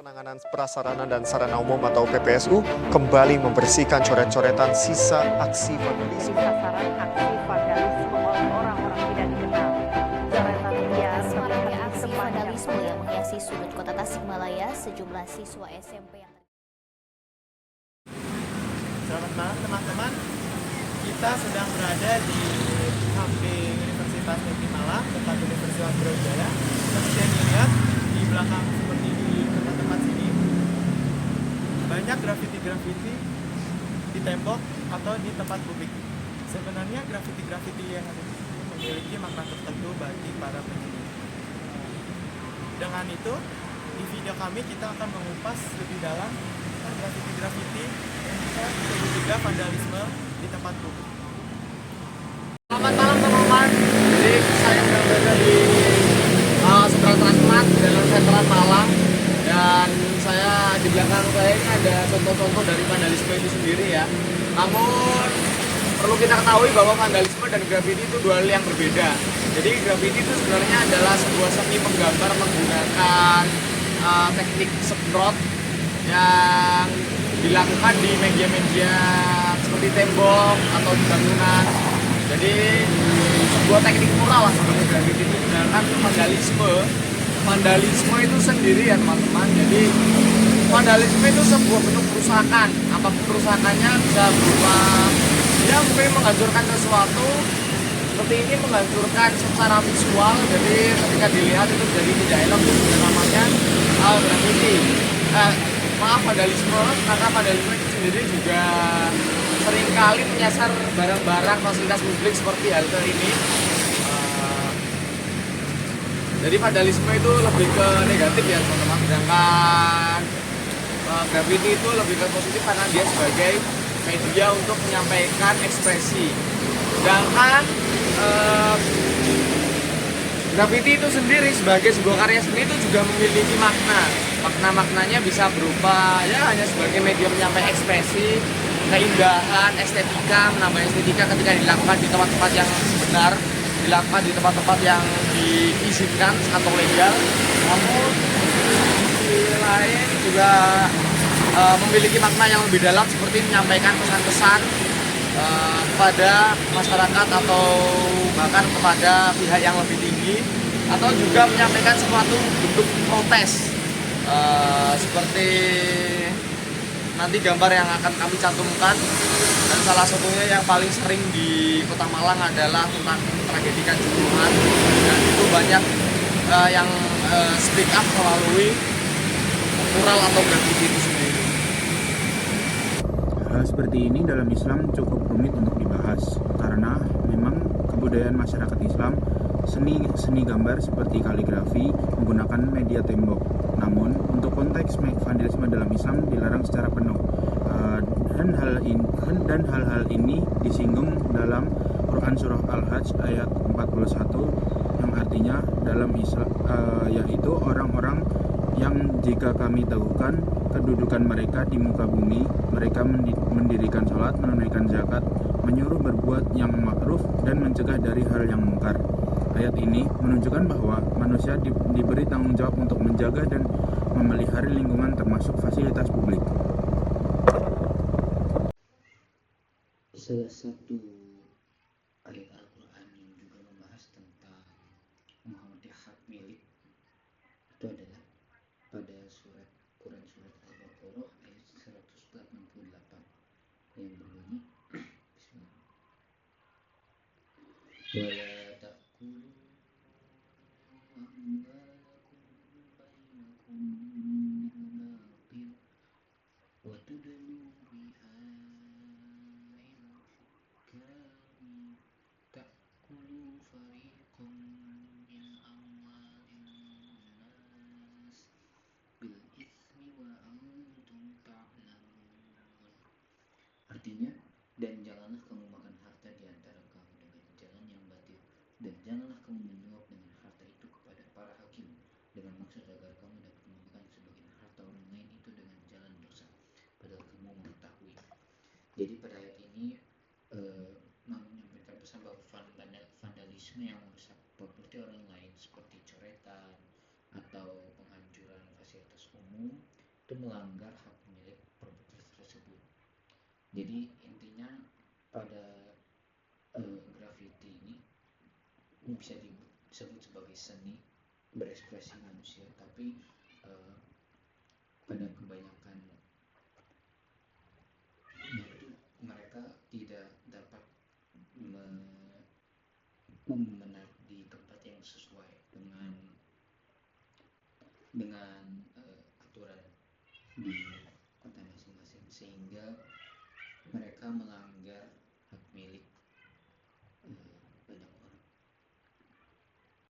Penanganan Prasarana dan Sarana Umum atau PPSU kembali membersihkan coret-coretan sisa aksi vandalisme. Sasaran aksi vandalisme oleh orang-orang tidak dikenal. Coretan liar Atas maraknya terlihat di aksi sepanjang vandalisme yang menghiasi sudut kota Tasikmalaya, sejumlah siswa SMP yang Selamat malam teman-teman. Kita sedang berada di samping Universitas Negeri Malang, tempat Universitas Brawijaya. Seperti yang dilihat di belakang seperti di tempat-tempat sini, banyak grafiti-grafiti di tembok atau di tempat publik. Sebenarnya grafiti-grafiti yang ada di sini memiliki makna tertentu bagi para pengunjung. Dengan itu, di video kami kita akan mengupas lebih dalam tentang grafiti-grafiti yang bisa disebut juga vandalisme di tempat publik. Selamat malam teman-teman. Jadi saya sedang berada di Seberang Transmart Jalan Veteran Malang, dan di belakang saya ini ada contoh-contoh dari vandalisme itu sendiri ya. Namun perlu kita ketahui bahwa vandalisme dan graffiti itu dua hal yang berbeda. Jadi graffiti itu sebenarnya adalah sebuah seni menggambar menggunakan teknik semprot yang dilakukan di media-media seperti tembok atau di bangunan. Jadi sebuah teknik mural lah sebenarnya graffiti itu. Sedangkan vandalisme itu sendiri ya teman-teman. Jadi vandalisme itu sebuah bentuk kerusakan. Apapun kerusakannya bisa berupa ya mungkin menghancurkan sesuatu. Seperti ini menghancurkan secara visual. Jadi ketika dilihat itu jadi tidak elok. Itu namanya graffiti. Vandalisme, karena vandalisme itu sendiri juga seringkali menyasar barang-barang fasilitas publik seperti halte ini. Jadi vandalisme itu lebih ke negatif ya teman-teman, sedangkan graffiti itu lebih ke positif karena dia sebagai media untuk menyampaikan ekspresi. Sedangkan graffiti itu sendiri sebagai sebuah karya seni itu juga memiliki makna. Makna-maknanya bisa berupa ya hanya sebagai media menyampaikan ekspresi, keindahan, estetika, menambah estetika ketika dilakukan di tempat-tempat yang benar, dilakukan di tempat-tempat yang diizinkan atau legal. Namun di lain juga memiliki makna yang lebih dalam seperti menyampaikan pesan-pesan kepada masyarakat atau bahkan kepada pihak yang lebih tinggi, atau juga menyampaikan suatu bentuk protes seperti nanti gambar yang akan kami cantumkan. Dan salah satunya yang paling sering di Kota Malang adalah tentang tragedi Kanjuruhan, dan itu banyak yang speak up melalui mural atau graffiti itu sendiri. Hal seperti ini dalam Islam cukup rumit untuk dibahas karena memang kebudayaan masyarakat Islam seni gambar seperti kaligrafi menggunakan media tembok. Namun untuk konteks vandalisme dalam Islam dilarang secara penuh, dan hal-hal ini disinggung dalam Quran surah Al-Hajj ayat 41 yang artinya dalam Islam yaitu orang-orang yang jika kami tahukan kedudukan mereka di muka bumi, mereka mendirikan sholat, menunaikan zakat, menyuruh berbuat yang ma'ruf dan mencegah dari hal yang mungkar. Ayat ini menunjukkan bahwa manusia diberi tanggung jawab untuk menjaga dan memelihara lingkungan termasuk fasilitas publik. Salah satu ayat Al-Quran yang juga membahas tentang Muhammadiyah hak milik itu adalah pada surat Quran surat Al-Baqarah ayat 188 yang berbunyi Bismillah. Wala ta'kulu amwalakum bainakum bil batil wa tudlu biha ila hukami ta'kulu fariqan min amwalin nas bil itsmi wa antum ta'lamun. Artinya, dan janganlah kamu makan harta di antara kamu dengan jalan yang batil, dan janganlah kamu menyuap dengan harta itu kepada para hakim dengan maksud agar kamu dapat memakan sebagian harta orang lain itu dengan jalan dosa, padahal kamu mengetahui. Jadi pada ayat ini menyampaikan pesan bahwa vandalisme yang merusak properti orang lain seperti coretan atau penghancuran fasilitas umum itu melanggar hak milik properti tersebut. Jadi intinya pada graffiti ini bisa disebut sebagai seni berekspresi manusia, tapi pada kebanyakan itu mereka tidak dapat menaruh di tempat yang sesuai dengan aturan di kota masing-masing, sehingga mereka melanggar hak milik